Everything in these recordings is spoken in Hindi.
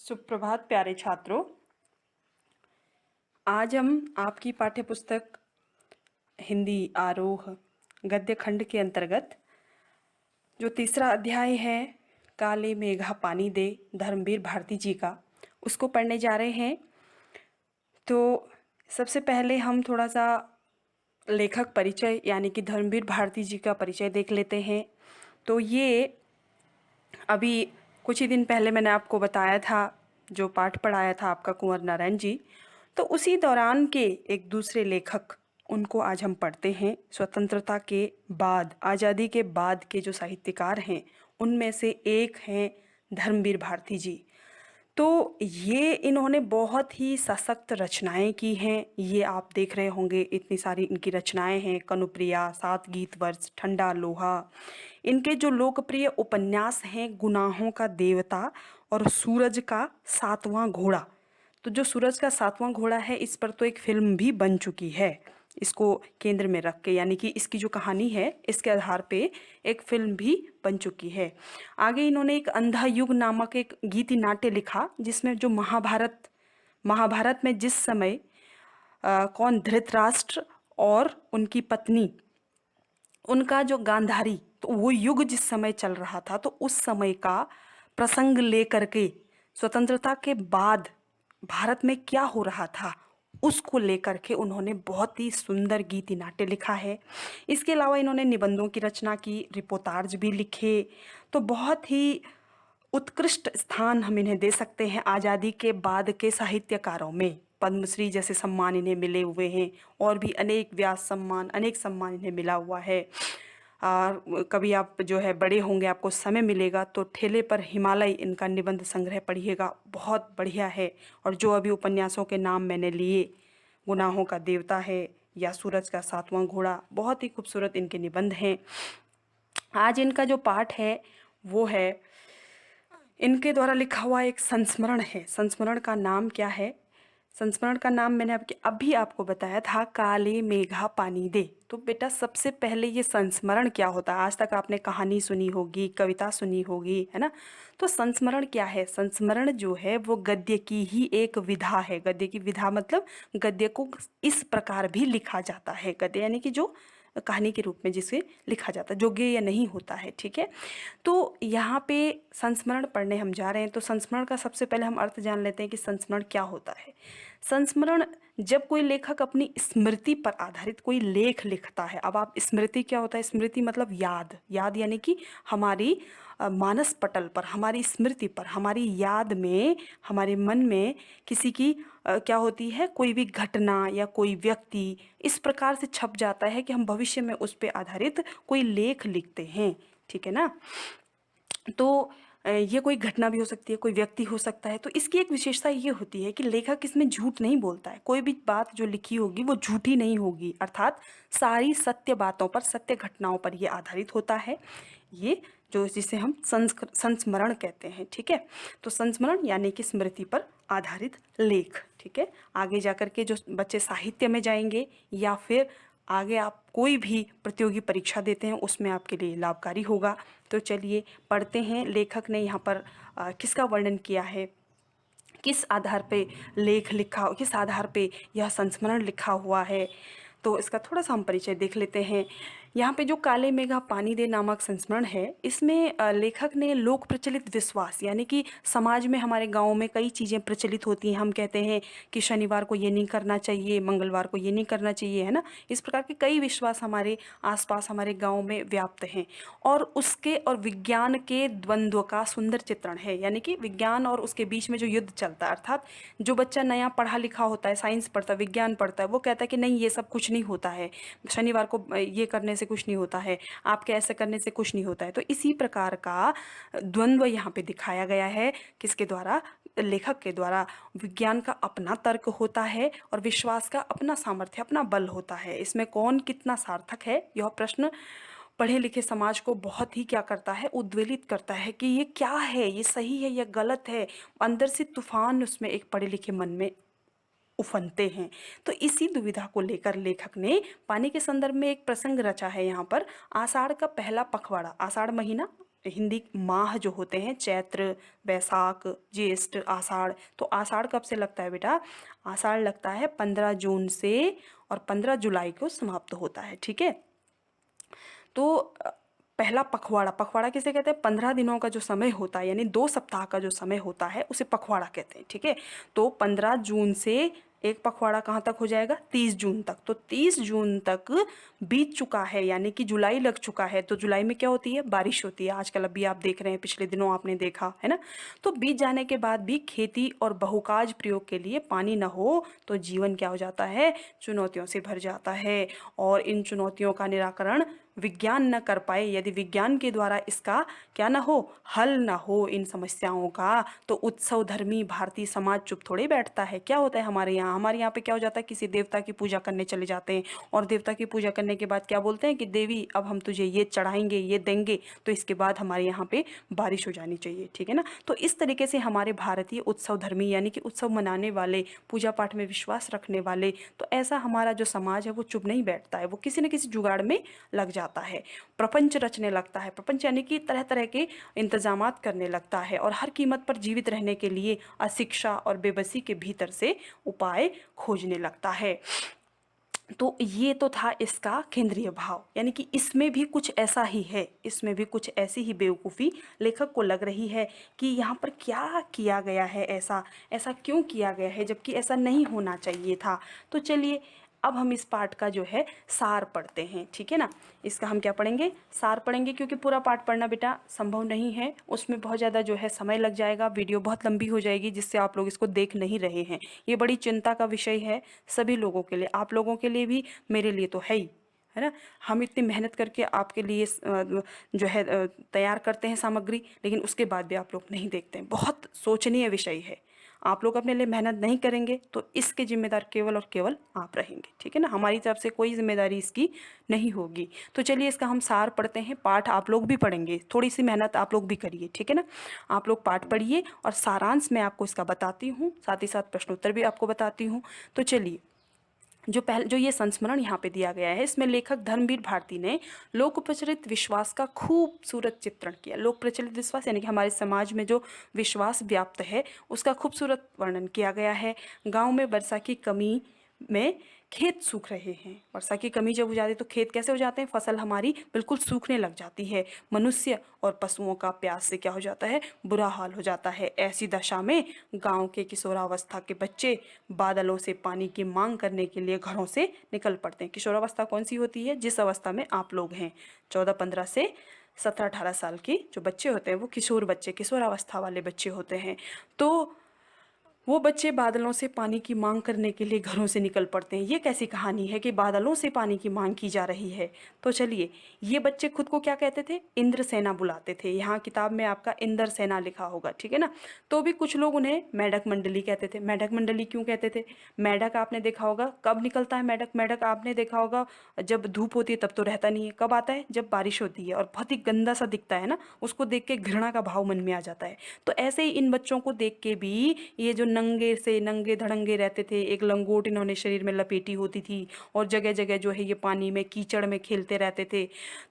सुप्रभात प्यारे छात्रों। आज हम आपकी पाठ्यपुस्तक हिंदी आरोह गद्य खंड के अंतर्गत जो तीसरा अध्याय है काले मेघा पानी दे धर्मवीर भारती जी का उसको पढ़ने जा रहे हैं। तो सबसे पहले हम थोड़ा सा लेखक परिचय यानी कि धर्मवीर भारती जी का परिचय देख लेते हैं। तो ये अभी कुछ ही दिन पहले मैंने आपको बताया था, जो पाठ पढ़ाया था आपका कुंवर नारायण जी, तो उसी दौरान के एक दूसरे लेखक, उनको आज हम पढ़ते हैं। स्वतंत्रता के बाद, आज़ादी के बाद के जो साहित्यकार हैं उनमें से एक हैं धर्मवीर भारती जी। तो ये इन्होंने बहुत ही सशक्त रचनाएं की हैं। ये आप देख रहे होंगे, इतनी सारी इनकी रचनाएं हैं। कनुप्रिया, सात गीत वर्ष, ठंडा लोहा। इनके जो लोकप्रिय उपन्यास हैं गुनाहों का देवता और सूरज का सातवां घोड़ा। तो जो सूरज का सातवां घोड़ा है, इस पर तो एक फिल्म भी बन चुकी है, इसको केंद्र में रख के, यानी कि इसकी जो कहानी है इसके आधार पे एक फिल्म भी बन चुकी है। आगे इन्होंने एक अंधा युग नामक एक गीति नाट्य लिखा, जिसमें जो महाभारत में जिस समय कौन धृतराष्ट्र और उनकी पत्नी, उनका जो गांधारी, तो वो युग जिस समय चल रहा था, तो उस समय का प्रसंग लेकर के स्वतंत्रता के बाद भारत में क्या हो रहा था उसको लेकर के उन्होंने बहुत ही सुंदर गीति नाट्य लिखा है। इसके अलावा इन्होंने निबंधों की रचना की, रिपोर्टाज भी लिखे। तो बहुत ही उत्कृष्ट स्थान हम इन्हें दे सकते हैं आज़ादी के बाद के साहित्यकारों में। पद्मश्री जैसे सम्मान इन्हें मिले हुए हैं, और भी अनेक व्यास सम्मान, अनेक सम्मान इन्हें मिला हुआ है। कभी आप जो है बड़े होंगे, आपको समय मिलेगा तो ठेले पर हिमालय इनका निबंध संग्रह पढ़िएगा, बहुत बढ़िया है। और जो अभी उपन्यासों के नाम मैंने लिए, गुनाहों का देवता है या सूरज का सातवां घोड़ा, बहुत ही खूबसूरत इनके निबंध हैं। आज इनका जो पाठ है वो है इनके द्वारा लिखा हुआ एक संस्मरण है। संस्मरण का नाम क्या है? संस्मरण का नाम मैंने अभी आपको बताया था, काले मेघा पानी दे। तो बेटा सबसे पहले ये संस्मरण क्या होता है? आज तक आपने कहानी सुनी होगी, कविता सुनी होगी, है ना? तो संस्मरण क्या है? संस्मरण जो है वो गद्य की ही एक विधा है। गद्य की विधा मतलब गद्य को इस प्रकार भी लिखा जाता है। गद्य यानी कि जो कहानी के रूप में जिसे लिखा जाता है, जो गेय नहीं होता है, ठीक है। तो यहाँ पे संस्मरण पढ़ने हम जा रहे हैं। तो संस्मरण का सबसे पहले हम अर्थ जान लेते हैं कि संस्मरण क्या होता है। संस्मरण, जब कोई लेखक अपनी स्मृति पर आधारित कोई लेख लिखता है। अब आप, स्मृति क्या होता है? स्मृति मतलब याद। याद यानी कि हमारी मानस पटल पर, हमारी स्मृति पर, हमारी याद में, हमारे मन में किसी की क्या होती है, कोई भी घटना या कोई व्यक्ति इस प्रकार से छप जाता है कि हम भविष्य में उस पर आधारित कोई लेख लिखते हैं, ठीक है ना। तो ये कोई घटना भी हो सकती है, कोई व्यक्ति हो सकता है। तो इसकी एक विशेषता ये होती है कि लेखक इसमें झूठ नहीं बोलता है। कोई भी बात जो लिखी होगी वो झूठी नहीं होगी, अर्थात सारी सत्य बातों पर, सत्य घटनाओं पर ये आधारित होता है। ये जो, जिसे हम संस्मरण कहते हैं, ठीक है। तो संस्मरण यानी कि स्मृति पर आधारित लेख, ठीक है। आगे जाकर के जो बच्चे साहित्य में जाएंगे या फिर आगे आप कोई भी प्रतियोगी परीक्षा देते हैं, उसमें आपके लिए लाभकारी होगा। तो चलिए पढ़ते हैं, लेखक ने यहाँ पर किसका वर्णन किया है, किस आधार पे लेख लिखा, किस आधार पे यह संस्मरण लिखा हुआ है। तो इसका थोड़ा सा हम परिचय देख लेते हैं। यहाँ पे जो काले मेघा पानी दे नामक संस्मरण है, इसमें लेखक ने लोक प्रचलित विश्वास, यानी कि समाज में, हमारे गाँव में कई चीज़ें प्रचलित होती हैं। हम कहते हैं कि शनिवार को ये नहीं करना चाहिए, मंगलवार को ये नहीं करना चाहिए, है ना। इस प्रकार के कई विश्वास हमारे आसपास, हमारे गाँव में व्याप्त हैं। और उसके और विज्ञान के द्वंद्व का सुंदर चित्रण है, यानी कि विज्ञान और उसके बीच में जो युद्ध चलता है। अर्थात जो बच्चा नया पढ़ा लिखा होता है, साइंस पढ़ता है, विज्ञान पढ़ता है, वो कहता है कि नहीं, ये सब कुछ नहीं होता है, शनिवार को ये करने से कुछ नहीं होता है, आपके ऐसे करने से कुछ नहीं होता है। तो इसी प्रकार का द्वंद्व यहाँ पे दिखाया गया है। किसके द्वारा? लेखक के द्वारा। विज्ञान का अपना तर्क होता है और विश्वास का अपना सामर्थ्य, अपना बल होता है। इसमें कौन कितना सार्थक है, यह प्रश्न पढ़े लिखे समाज को बहुत ही क्या करता है, उद्वेलित करता है कि ये क्या है, ये सही है या गलत है। अंदर से तूफान उसमें एक पढ़े लिखे मन में उफनते हैं। तो इसी दुविधा को लेकर लेखक ने पानी के संदर्भ में एक प्रसंग रचा है। यहाँ पर आषाढ़ का पहला पखवाड़ा, आषाढ़ महीना हिंदी माह जो होते हैं, चैत्र, बैसाख, ज्येष्ठ, आषाढ़। तो आषाढ़ कब से लगता है बेटा? आषाढ़ लगता है 15 जून से और 15 जुलाई को समाप्त होता है, ठीक है। तो पहला पखवाड़ा, पखवाड़ा किसे कहते हैं? 15 दिनों का जो समय होता है, यानी 2 सप्ताह का जो समय होता है, उसे पखवाड़ा कहते हैं, ठीक है। तो 15 जून से एक पखवाड़ा कहाँ तक हो जाएगा? 30 जून तक। तो 30 जून तक बीत चुका है, यानी कि जुलाई लग चुका है। तो जुलाई में क्या होती है? बारिश होती है। आजकल अभी आप देख रहे हैं, पिछले दिनों आपने देखा है ना। तो बीत जाने के बाद भी खेती और बहुकाज प्रयोग के लिए पानी न हो तो जीवन क्या हो जाता है? चुनौतियों से भर जाता है। और इन चुनौतियों का निराकरण विज्ञान न कर पाए, यदि विज्ञान के द्वारा इसका क्या ना हो, हल ना हो इन समस्याओं का, तो उत्सव धर्मी भारतीय समाज चुप थोड़े बैठता है। क्या होता है हमारे यहाँ पे क्या हो जाता है? किसी देवता की पूजा करने चले जाते हैं, और देवता की पूजा करने के बाद क्या बोलते हैं कि देवी अब हम तुझे ये चढ़ाएंगे, ये देंगे, तो इसके बाद हमारे यहाँ पे बारिश हो जानी चाहिए, ठीक है ना। तो इस तरीके से हमारे भारतीय उत्सव धर्मी, यानी कि उत्सव मनाने वाले, पूजा पाठ में विश्वास रखने वाले, तो ऐसा हमारा जो समाज है वो चुप नहीं बैठता है, वो किसी न किसी जुगाड़ में लग जाता है, प्रपंच रचने लगता है। प्रपंच यानी कि तरह तरह के इंतजामात करने लगता है, और हर कीमत पर जीवित रहने के लिए अशिक्षा और बेबसी के भीतर से उपाय खोजने लगता है। तो ये तो था इसका केंद्रीय भाव, यानी कि इसमें भी कुछ ऐसा ही है, इसमें भी कुछ ऐसी ही बेवकूफ़ी लेखक को लग रही है कि यहाँ पर क्या किया गया है, ऐसा ऐसा क्यों किया गया है, जबकि ऐसा नहीं होना चाहिए था। तो चलिए अब हम इस पाठ का जो है सार पढ़ते हैं, ठीक है ना। इसका हम क्या पढ़ेंगे? सार पढ़ेंगे, क्योंकि पूरा पाठ पढ़ना बेटा संभव नहीं है, उसमें बहुत ज़्यादा जो है समय लग जाएगा, वीडियो बहुत लंबी हो जाएगी, जिससे आप लोग इसको देख नहीं रहे हैं। ये बड़ी चिंता का विषय है सभी लोगों के लिए, आप लोगों के लिए भी, मेरे लिए तो है ही, है ना। हम इतनी मेहनत करके आपके लिए जो है तैयार करते हैं सामग्री, लेकिन उसके बाद भी आप लोग नहीं देखते हैं। बहुत सोचनीय विषय है। आप लोग अपने लिए मेहनत नहीं करेंगे तो इसके जिम्मेदार केवल और केवल आप रहेंगे, ठीक है ना। हमारी तरफ से कोई जिम्मेदारी इसकी नहीं होगी। तो चलिए इसका हम सार पढ़ते हैं। पाठ आप लोग भी पढ़ेंगे, थोड़ी सी मेहनत आप लोग भी करिए, ठीक है ना। आप लोग पाठ पढ़िए और सारांश मैं आपको इसका बताती हूँ, साथ ही साथ प्रश्नोत्तर भी आपको बताती हूँ। तो चलिए, जो ये संस्मरण यहाँ पे दिया गया है, इसमें लेखक धर्मवीर भारती ने लोक प्रचलित विश्वास का खूबसूरत चित्रण किया। लोक प्रचलित विश्वास यानी कि हमारे समाज में जो विश्वास व्याप्त है, उसका खूबसूरत वर्णन किया गया है। गांव में वर्षा की कमी में खेत सूख रहे हैं। वर्षा की कमी जब हो जाती है तो खेत कैसे हो जाते हैं? फसल हमारी बिल्कुल सूखने लग जाती है। मनुष्य और पशुओं का प्यास से क्या हो जाता है? बुरा हाल हो जाता है। ऐसी दशा में गांव के किशोरावस्था के बच्चे बादलों से पानी की मांग करने के लिए घरों से निकल पड़ते हैं। किशोरावस्था कौन सी होती है? जिस अवस्था में आप लोग हैं, 14-15 से 17-18 साल के जो बच्चे होते हैं वो किशोर बच्चे, किशोरावस्था वाले बच्चे होते हैं। तो वो बच्चे बादलों से पानी की मांग करने के लिए घरों से निकल पड़ते हैं। ये कैसी कहानी है कि बादलों से पानी की मांग की जा रही है? तो चलिए, ये बच्चे खुद को क्या कहते थे? इंद्र सेना बुलाते थे। यहाँ किताब में आपका इंद्र सेना लिखा होगा, ठीक है ना। तो भी कुछ लोग उन्हें मेढक मंडली कहते थे। मेढक मंडली क्यों कहते थे? मेढक आपने देखा होगा कब निकलता है मेढक? मेढक आपने देखा होगा जब धूप होती है तब तो रहता नहीं है। कब आता है? जब बारिश होती है, और बहुत ही गंदा सा दिखता है ना, उसको देख के घृणा का भाव मन में आ जाता है। तो ऐसे ही इन बच्चों को देख के भी ये जो नंगे से नंगे धड़ंगे रहते थे, एक लंगोट इन्होंने शरीर में लपेटी होती थी, और जगह जगह जो है ये पानी में कीचड़ में खेलते रहते थे।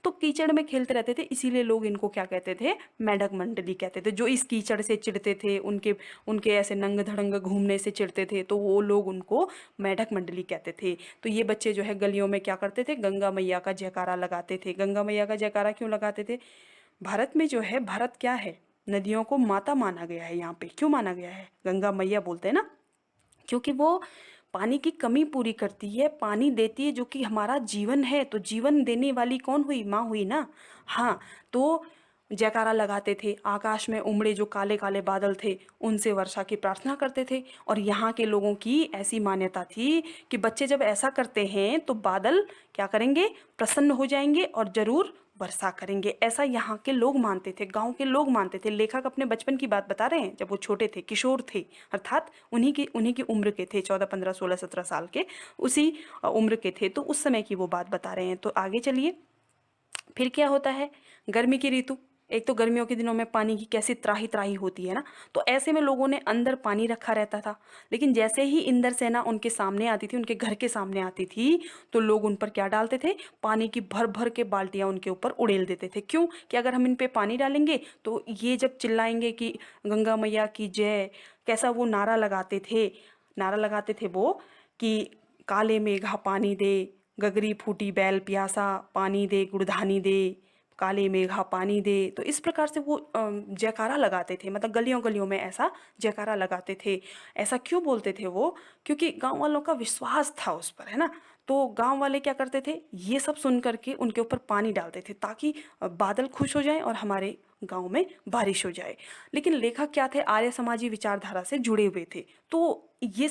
तो कीचड़ में खेलते रहते थे, इसीलिए लोग इनको क्या कहते थे? मेढक मंडली कहते थे। जो इस कीचड़ से चिढ़ते थे, उनके उनके ऐसे नंग धड़ंग घूमने से चिढ़ते थे, तो वो लोग उनको मेढक मंडली कहते थे। तो ये बच्चे जो है गलियों में क्या करते थे? गंगा मैया का जयकारा लगाते थे। गंगा मैया का जयकारा क्यों लगाते थे? भारत में जो है, भारत क्या है? नदियों को माता माना गया है। यहाँ पे क्यों माना गया है? गंगा मैया बोलते हैं ना, क्योंकि वो पानी की कमी पूरी करती है, पानी देती है, जो कि हमारा जीवन है। तो जीवन देने वाली कौन हुई? माँ हुई ना। हाँ, तो जयकारा लगाते थे। आकाश में उमड़े जो काले काले बादल थे, उनसे वर्षा की प्रार्थना करते थे। और यहाँ के लोगों की ऐसी मान्यता थी कि बच्चे जब ऐसा करते हैं तो बादल क्या करेंगे? प्रसन्न हो जाएंगे और जरूर वर्षा करेंगे। ऐसा यहाँ के लोग मानते थे, गांव के लोग मानते थे। लेखक अपने बचपन की बात बता रहे हैं, जब वो छोटे थे, किशोर थे, अर्थात उन्हीं की उम्र के थे, 14, 15, 16, 17 साल के, उसी उम्र के थे। तो उस समय की वो बात बता रहे हैं। तो आगे चलिए, फिर क्या होता है? गर्मी की ऋतु, एक तो गर्मियों के दिनों में पानी की कैसी त्राही त्राही होती है ना, तो ऐसे में लोगों ने अंदर पानी रखा रहता था। लेकिन जैसे ही इंद्र सेना उनके सामने आती थी, उनके घर के सामने आती थी, तो लोग उन पर क्या डालते थे, पानी की भर भर के बाल्टियां उनके ऊपर उड़ेल देते थे। क्यों? कि अगर हम इन पे पानी डालेंगे तो ये जब चिल्लाएंगे कि गंगा मैया की जय, कैसा वो नारा लगाते थे, नारा लगाते थे वो कि काले मेघा पानी दे, गगरी फूटी बैल प्यासा, पानी दे गुड़धानी दे, काले मेघा पानी दे। तो इस प्रकार से वो जयकारा लगाते थे, मतलब गलियों गलियों में ऐसा जयकारा लगाते थे। ऐसा क्यों बोलते थे वो? क्योंकि गांव वालों का विश्वास था उस पर, है ना। तो गांव वाले क्या करते थे, ये सब सुन करके उनके ऊपर पानी डालते थे ताकि बादल खुश हो जाए और हमारे गांव में बारिश हो जाए। लेकिन लेखक क्या थे, आर्य समाजी विचारधारा से जुड़े हुए थे। तो ये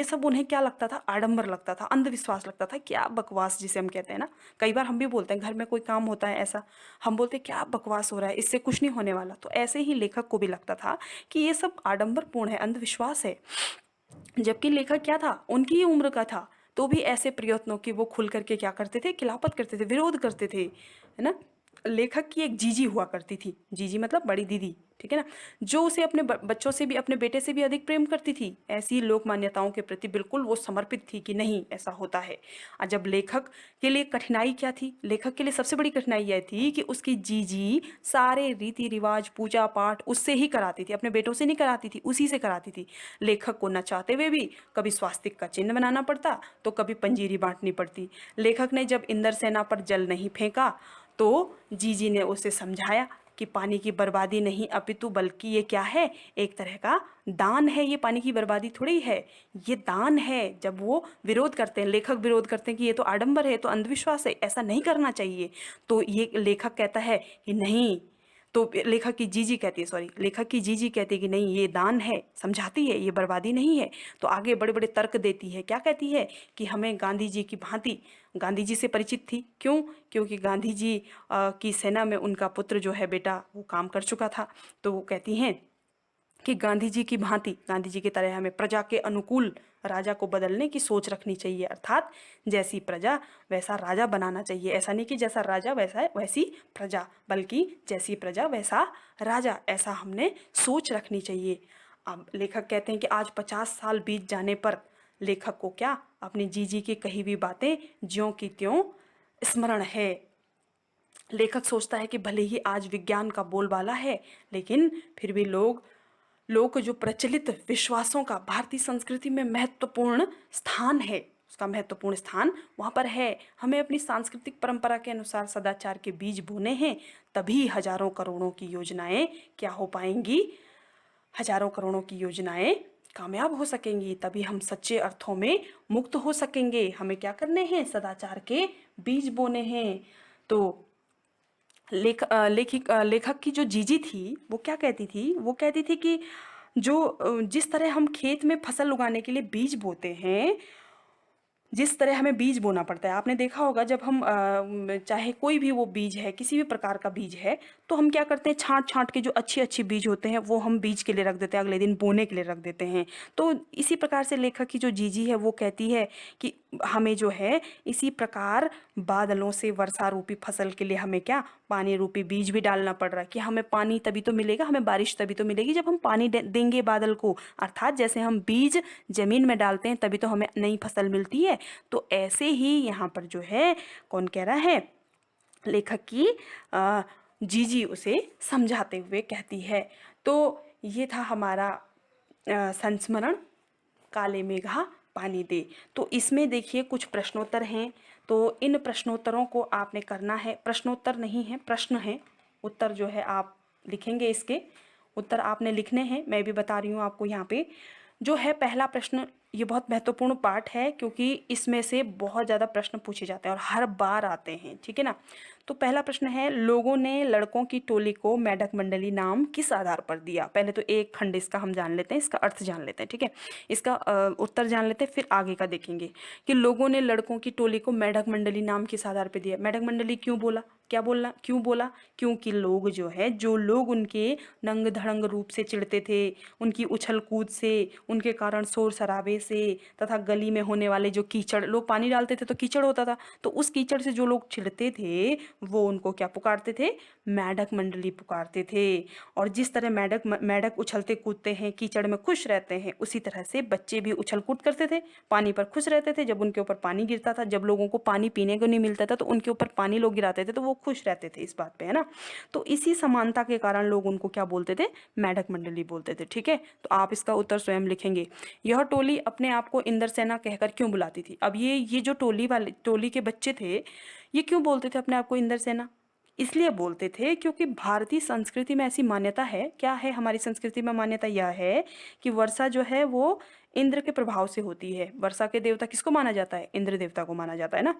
सब उन्हें क्या लगता था, आडंबर लगता था, अंधविश्वास लगता था, क्या बकवास जिसे हम कहते हैं ना। कई बार हम भी बोलते हैं, घर में कोई काम होता है ऐसा, हम बोलते हैं क्या बकवास हो रहा है, इससे कुछ नहीं होने वाला। तो ऐसे ही लेखक को भी लगता था कि ये सब आडंबरपूर्ण है, अंधविश्वास है। जबकि लेखक क्या था, उनकी ही उम्र का था, तो भी ऐसे प्रयत्नों की वो खुल करके क्या करते थे, खिलाफत करते थे, विरोध करते थे, है ना। लेखक की एक जीजी हुआ करती थी, जीजी मतलब बड़ी दीदी, ठीक है ना, जो उसे अपने बच्चों से भी, अपने बेटे से भी अधिक प्रेम करती थी। ऐसी लोक मान्यताओं के प्रति बिल्कुल वो समर्पित थी कि नहीं ऐसा होता है। और जब लेखक के लिए कठिनाई क्या थी, लेखक के लिए सबसे बड़ी कठिनाई यह थी कि उसकी जीजी सारे रीति रिवाज पूजा पाठ उससे ही कराती थी, अपने बेटों से नहीं कराती थी, उसी से कराती थी। लेखक को न चाहते हुए भी कभी स्वास्तिक का चिन्ह बनाना पड़ता, तो कभी पंजीरी बांटनी पड़ती। लेखक ने जब इंद्र सेना पर जल नहीं फेंका तो जीजी ने उसे समझाया कि पानी की बर्बादी नहीं अपितु बल्कि ये क्या है, एक तरह का दान है। ये पानी की बर्बादी थोड़ी है, ये दान है। जब वो विरोध करते हैं, लेखक विरोध करते हैं कि ये तो आडंबर है, तो अंधविश्वास है, ऐसा नहीं करना चाहिए, तो ये लेखक कहता है कि नहीं, तो लेखक की जीजी कहती है, सॉरी, लेखक की जीजी कहती है कि नहीं ये दान है, समझाती है ये बर्बादी नहीं है। तो आगे बड़े बड़े तर्क देती है, क्या कहती है कि हमें गांधी जी की भांति, गांधी जी से परिचित थी, क्यों? क्योंकि गांधी जी की सेना में उनका पुत्र जो है बेटा वो काम कर चुका था। तो वो कहती हैं कि गांधी जी की भांति, गांधी जी की तरह हमें प्रजा के अनुकूल राजा को बदलने की सोच रखनी चाहिए, अर्थात जैसी प्रजा वैसा राजा बनाना चाहिए। ऐसा नहीं कि जैसा राजा वैसा है वैसी प्रजा, बल्कि जैसी प्रजा वैसा राजा, ऐसा हमने सोच रखनी चाहिए। अब लेखक कहते हैं कि आज 50 साल बीत जाने पर लेखक को क्या, अपनी जीजी की कही हुई बातें ज्यों की त्यों स्मरण है। लेखक सोचता है कि भले ही आज विज्ञान का बोलबाला है, लेकिन फिर भी लोग जो प्रचलित विश्वासों का भारतीय संस्कृति में महत्वपूर्ण स्थान है, उसका महत्वपूर्ण स्थान वहाँ पर है। हमें अपनी सांस्कृतिक परंपरा के अनुसार सदाचार के बीज बोने हैं, तभी हजारों करोड़ों की योजनाएं क्या हो पाएंगी, हजारों करोड़ों की योजनाएं कामयाब हो सकेंगी, तभी हम सच्चे अर्थों में मुक्त हो सकेंगे। हमें क्या करने हैं, सदाचार के बीज बोने हैं। तो लेखक की जो जीजी थी वो क्या कहती थी, वो कहती थी कि जो जिस तरह हम खेत में फसल उगाने के लिए बीज बोते हैं, जिस तरह हमें बीज बोना पड़ता है, आपने देखा होगा जब हम चाहे कोई भी वो बीज है, किसी भी प्रकार का बीज है, तो हम क्या करते हैं, छांट छांट के जो अच्छी अच्छी बीज होते हैं वो हम बीज के लिए रख देते हैं, अगले दिन बोने के लिए रख देते हैं। तो इसी प्रकार से लेखक की जो जीजी है वो कहती है कि हमें जो है इसी प्रकार बादलों से वर्षा रूपी फसल के लिए हमें क्या, पानी रूपी बीज भी डालना पड़ रहा है, कि हमें पानी तभी तो मिलेगा, हमें बारिश तभी तो मिलेगी जब हम पानी देंगे बादल को। अर्थात जैसे हम बीज जमीन में डालते हैं तभी तो हमें नई फसल मिलती है। तो ऐसे ही यहाँ पर जो है, कौन कह रहा है, लेखक की जीजी उसे समझाते हुए कहती है। तो ये था हमारा संस्मरण काले मेघा पानी दे। तो इसमें देखिए कुछ प्रश्नोत्तर हैं, तो इन प्रश्नोत्तरों को आपने करना है, प्रश्नोत्तर नहीं है, प्रश्न है, उत्तर जो है आप लिखेंगे, इसके उत्तर आपने लिखने हैं। मैं भी बता रही हूँ आपको यहाँ पे जो है पहला प्रश्न, ये बहुत महत्वपूर्ण पार्ट है क्योंकि इसमें से बहुत ज़्यादा प्रश्न पूछे जाते हैं और हर बार आते हैं, ठीक है ना। तो पहला प्रश्न है, लोगों ने लड़कों की टोली को मेढक मंडली नाम किस आधार पर दिया? पहले तो एक खंड इसका हम जान लेते हैं, इसका अर्थ जान लेते हैं, ठीक है। इसका उत्तर जान लेते हैं, फिर आगे का देखेंगे कि लोगों ने लड़कों की टोली को मेढक मंडली नाम किस आधार पर दिया। मेढक मंडली क्यों बोला, क्या बोलना, क्यों बोला? क्योंकि लोग जो लोग उनके नंग धड़ंग रूप से चिढ़ते थे, उनकी उछल कूद से, उनके कारण शोर शराबे नाले से तथा गली में होने वाले जो कीचड़, लोग पानी डालते थे तो कीचड़ होता था, तो उस कीचड़ से जो लोग छिड़ते थे वो उनको क्या पुकारते थे? मेढक मंडली पुकारते थे। और जिस तरह मेढक मेढक उछलते कूदते हैं, कीचड़ में खुश रहते हैं, उसी तरह से बच्चे भी उछल कूद करते थे, पानी पर खुश रहते थे। जब उनके ऊपर पानी गिरता था, जब लोगों को पानी पीने को नहीं मिलता था तो उनके ऊपर पानी लोग गिराते थे, तो वो खुश रहते थे इस बात पे, है ना। तो इसी समानता के कारण लोग उनको क्या बोलते थे? मेढक मंडली बोलते थे। ठीक है, तो आप इसका उत्तर स्वयं लिखेंगे। यह टोली अपने आप को इंद्रसेना कहकर क्यों बुलाती थी? अब ये जो टोली के बच्चे थे, ये क्यों बोलते थे अपने आप को इंद्रसेना? इसलिए बोलते थे क्योंकि भारतीय संस्कृति में ऐसी मान्यता है। क्या है हमारी संस्कृति में मान्यता? यह है कि वर्षा जो है वो इंद्र के प्रभाव से होती है। वर्षा के देवता किसको माना जाता है? इंद्र देवता को माना जाता है ना।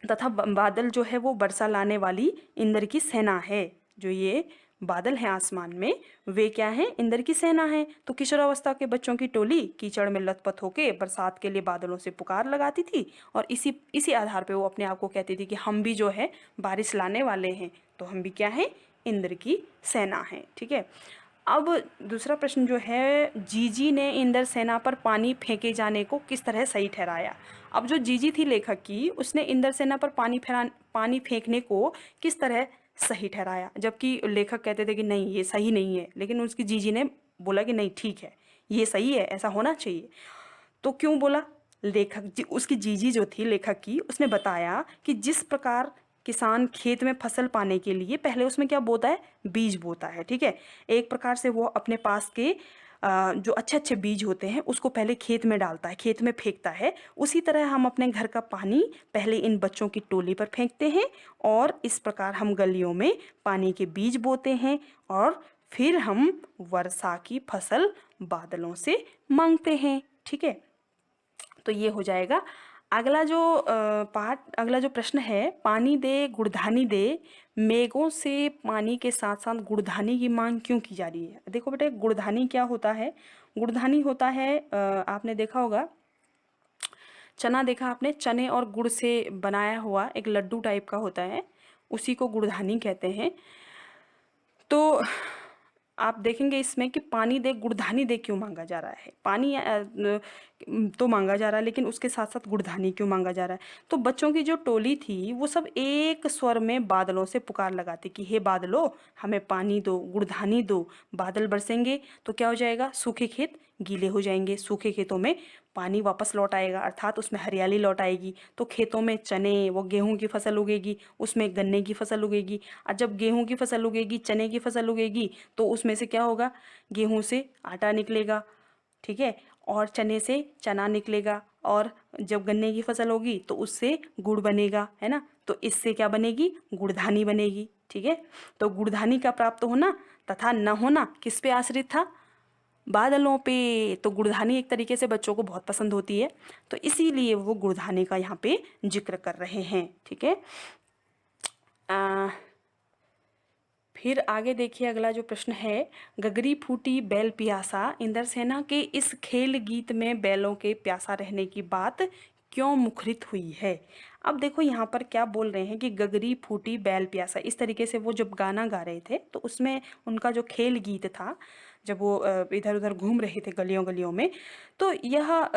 तथा बादल जो है वो वर्षा लाने वाली इंद्र की सेना है। जो ये बादल हैं आसमान में, वे क्या हैं? इंद्र की सेना है। तो किशोरावस्था के बच्चों की टोली कीचड़ में लथपथ होके बरसात के लिए बादलों से पुकार लगाती थी, और इसी इसी आधार पे वो अपने आप को कहती थी कि हम भी जो है बारिश लाने वाले हैं, तो हम भी क्या हैं? इंद्र की सेना है। ठीक है, अब दूसरा प्रश्न जो है, जीजी ने इंद्र सेना पर पानी फेंके जाने को किस तरह सही ठहराया? अब जो जीजी थी लेखक की, उसने इंद्र सेना पर पानी फेंकने को किस तरह सही ठहराया? जबकि लेखक कहते थे कि नहीं ये सही नहीं है, लेकिन उसकी जीजी ने बोला कि नहीं ठीक है, ये सही है, ऐसा होना चाहिए। तो क्यों बोला? उसकी जीजी जो थी लेखक की, उसने बताया कि जिस प्रकार किसान खेत में फसल पाने के लिए पहले उसमें क्या बोता है? बीज बोता है। ठीक है, एक प्रकार से वो अपने पास के जो अच्छे अच्छे बीज होते हैं उसको पहले खेत में डालता है, खेत में फेंकता है। उसी तरह हम अपने घर का पानी पहले इन बच्चों की टोली पर फेंकते हैं, और इस प्रकार हम गलियों में पानी के बीज बोते हैं, और फिर हम वर्षा की फसल बादलों से मांगते हैं। ठीक है, तो ये हो जाएगा। अगला जो प्रश्न है, पानी दे गुड़धानी दे, मेघों से पानी के साथ साथ गुड़धानी की मांग क्यों की जा रही है? देखो बेटे, गुड़धानी क्या होता है? गुड़धानी होता है, आपने देखा होगा, चना देखा आपने, चने और गुड़ से बनाया हुआ एक लड्डू टाइप का होता है, उसी को गुड़धानी कहते हैं। तो आप देखेंगे इसमें कि पानी दे गुड़धानी दे क्यों मांगा जा रहा है? पानी तो मांगा जा रहा है, लेकिन उसके साथ साथ गुड़धानी क्यों मांगा जा रहा है? तो बच्चों की जो टोली थी वो सब एक स्वर में बादलों से पुकार लगाती कि हे बादलों, हमें पानी दो, गुड़धानी दो। बादल बरसेंगे तो क्या हो जाएगा? सूखे खेत गीले हो जाएंगे, सूखे खेतों में पानी वापस लौट आएगा, अर्थात उसमें हरियाली लौट आएगी। तो खेतों में चने, वो गेहूं की फसल उगेगी, उसमें गन्ने की फसल उगेगी। और जब गेहूं की फसल उगेगी, चने की फसल उगेगी, तो उसमें से क्या होगा? गेहूं से आटा निकलेगा, ठीक है, और चने से चना निकलेगा, और जब गन्ने की फसल होगी तो उससे गुड़ बनेगा, है ना। तो इससे क्या बनेगी? गुड़धानी बनेगी। ठीक है, तो गुड़धानी का प्राप्त होना तथा न होना किस पे आश्रित था? बादलों पे। तो गुड़धानी एक तरीके से बच्चों को बहुत पसंद होती है, तो इसीलिए वो गुड़धानी का यहाँ पे जिक्र कर रहे हैं। ठीक है, फिर आगे देखिए, अगला जो प्रश्न है, गगरी फूटी बैल प्यासा, इंद्रसेना के इस खेल गीत में बैलों के प्यासा रहने की बात क्यों मुखरित हुई है? अब देखो यहाँ पर क्या बोल रहे हैं कि गगरी फूटी बैल प्यासा, इस तरीके से वो जब गाना गा रहे थे तो उसमें उनका जो खेल गीत था, जब वो इधर उधर घूम रहे थे गलियों गलियों में, तो यह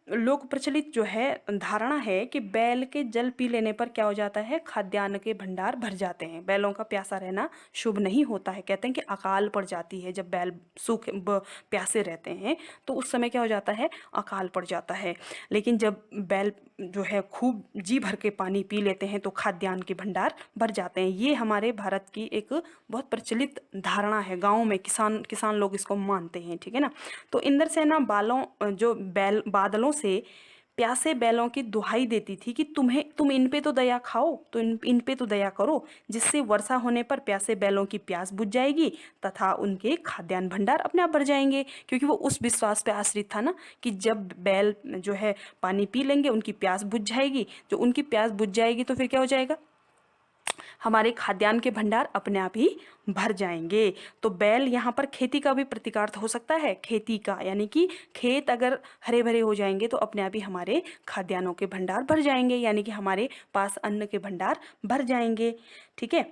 लोक प्रचलित जो है धारणा है कि बैल के जल पी लेने पर क्या हो जाता है? खाद्यान्न के भंडार भर जाते हैं। बैलों का प्यासा रहना शुभ नहीं होता है। कहते हैं कि अकाल पड़ जाती है, जब बैल प्यासे रहते हैं तो उस समय क्या हो जाता है? अकाल पड़ जाता है। लेकिन जब बैल जो है खूब जी भर के पानी पी लेते हैं तो खाद्यान्न के भंडार भर जाते हैं। ये हमारे भारत की एक बहुत प्रचलित धारणा है, गाँव में किसान लोग इसको मानते हैं। ठीक है ना। तो इंद्रसेना बादलों से प्यासे बैलों की दुहाई देती थी कि तुम इन पे तो दया खाओ, तो इन पे तो दया करो, जिससे वर्षा होने पर प्यासे बैलों की प्यास बुझ जाएगी तथा उनके खाद्यान्न भंडार अपने आप भर जाएंगे। क्योंकि वो उस विश्वास पे आश्रित था ना कि जब बैल जो है पानी पी लेंगे उनकी प्यास बुझ जाएगी। जो उनकी प्यास बुझ जाएगी तो फिर क्या हो जाएगा? हमारे खाद्यान्न के भंडार अपने आप ही भर जाएंगे। तो बैल यहाँ पर खेती का भी प्रतीकार्थ हो सकता है, खेती का, यानी कि खेत अगर हरे भरे हो जाएंगे तो अपने आप ही हमारे खाद्यान्नों के भंडार भर जाएंगे, यानी कि हमारे पास अन्न के भंडार भर जाएंगे। ठीक है,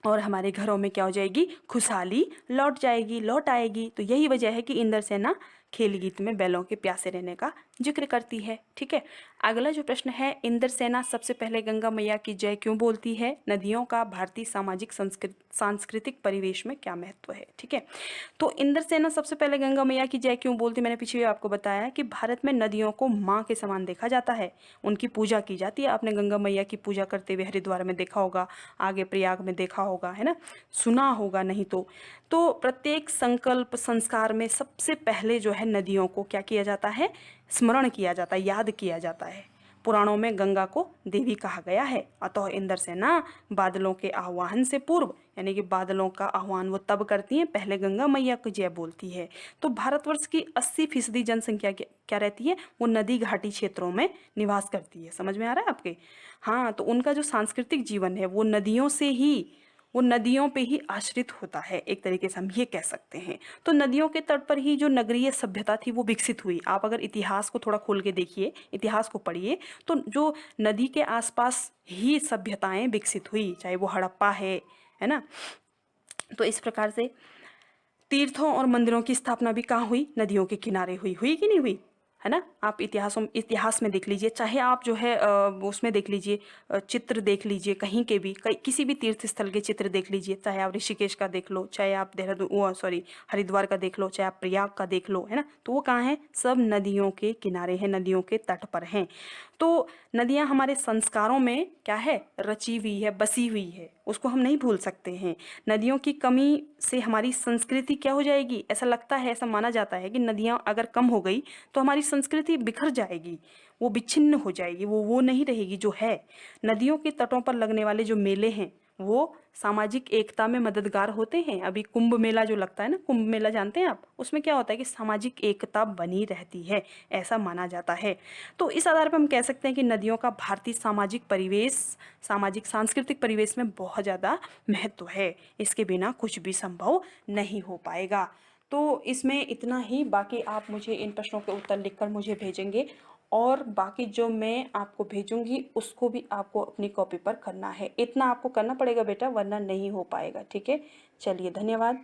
और हमारे घरों में क्या हो जाएगी, खुशहाली लौट जाएगी, लौट आएगी। तो यही वजह है कि इंद्रसेना खेल गीत में बैलों के प्यासे रहने का जिक्र करती है। ठीक है, अगला जो प्रश्न है, इंद्रसेना सबसे पहले गंगा मैया की जय क्यों बोलती है? नदियों का भारतीय सामाजिक सांस्कृतिक परिवेश में क्या महत्व है? ठीक है, तो इंद्रसेना सबसे पहले गंगा मैया की जय क्यों बोलती, मैंने पीछे भी आपको बताया कि भारत में नदियों को माँ के समान देखा जाता है, उनकी पूजा की जाती है। आपने गंगा मैया की पूजा करते हुए हरिद्वार में देखा होगा, आगे प्रयाग में देखा होगा, है ना, सुना होगा नहीं तो प्रत्येक संकल्प संस्कार में सबसे पहले जो है नदियों को क्या किया जाता है, स्मरण किया जाता है, याद किया जाता है। पुराणों में गंगा को देवी कहा गया है। अतः इंद्रसेना बादलों के आह्वान से पूर्व, यानी कि बादलों का आह्वान वो तब करती हैं, पहले गंगा मैया को जय बोलती है। तो भारतवर्ष की 80% जनसंख्या क्या रहती है, वो नदी घाटी क्षेत्रों में निवास करती है। समझ में आ रहा है आपके? हाँ, तो उनका जो सांस्कृतिक जीवन है वो नदियों पे ही आश्रित होता है, एक तरीके से हम ये कह सकते हैं। तो नदियों के तट पर ही जो नगरीय सभ्यता थी वो विकसित हुई। आप अगर इतिहास को थोड़ा खोल के देखिए, इतिहास को पढ़िए, तो जो नदी के आसपास ही सभ्यताएं विकसित हुई, चाहे वो हड़प्पा है ना। तो इस प्रकार से तीर्थों और मंदिरों की स्थापना भी कहाँ हुई, नदियों के किनारे हुई, हुई कि नहीं हुई, है ना। आप इतिहास में देख लीजिए, चाहे आप जो है उसमें देख लीजिए, चित्र देख लीजिए, कहीं के भी किसी भी तीर्थ स्थल के चित्र देख लीजिए, चाहे आप ऋषिकेश का देख लो, चाहे आप देहरादून सॉरी हरिद्वार का देख लो, चाहे आप प्रयाग का देख लो, है ना, तो वो कहाँ है, सब नदियों के किनारे हैं, नदियों के तट पर हैं। तो नदियाँ हमारे संस्कारों में क्या है, रची हुई है, बसी हुई है, उसको हम नहीं भूल सकते हैं। नदियों की कमी से हमारी संस्कृति क्या हो जाएगी, ऐसा लगता है, ऐसा माना जाता है कि नदियाँ अगर कम हो गई तो हमारी संस्कृति बिखर जाएगी, वो विच्छिन्न हो जाएगी, वो नहीं रहेगी जो है। नदियों के तटों पर लगने वाले जो मेले हैं वो सामाजिक एकता में मददगार होते हैं। अभी कुंभ मेला जो लगता है ना, कुंभ मेला जानते हैं आप, उसमें क्या होता है कि सामाजिक एकता बनी रहती है, ऐसा माना जाता है। तो इस आधार पर हम कह सकते हैं कि नदियों का भारतीय सामाजिक परिवेश, सामाजिक सांस्कृतिक परिवेश में बहुत ज़्यादा महत्व है। इसके बिना कुछ भी संभव नहीं हो पाएगा। तो इसमें इतना ही, बाकी आप मुझे इन प्रश्नों के उत्तर लिखकर मुझे भेजेंगे, और बाकी जो मैं आपको भेजूंगी उसको भी आपको अपनी कॉपी पर करना है। इतना आपको करना पड़ेगा बेटा, वरना नहीं हो पाएगा। ठीक है, चलिए, धन्यवाद।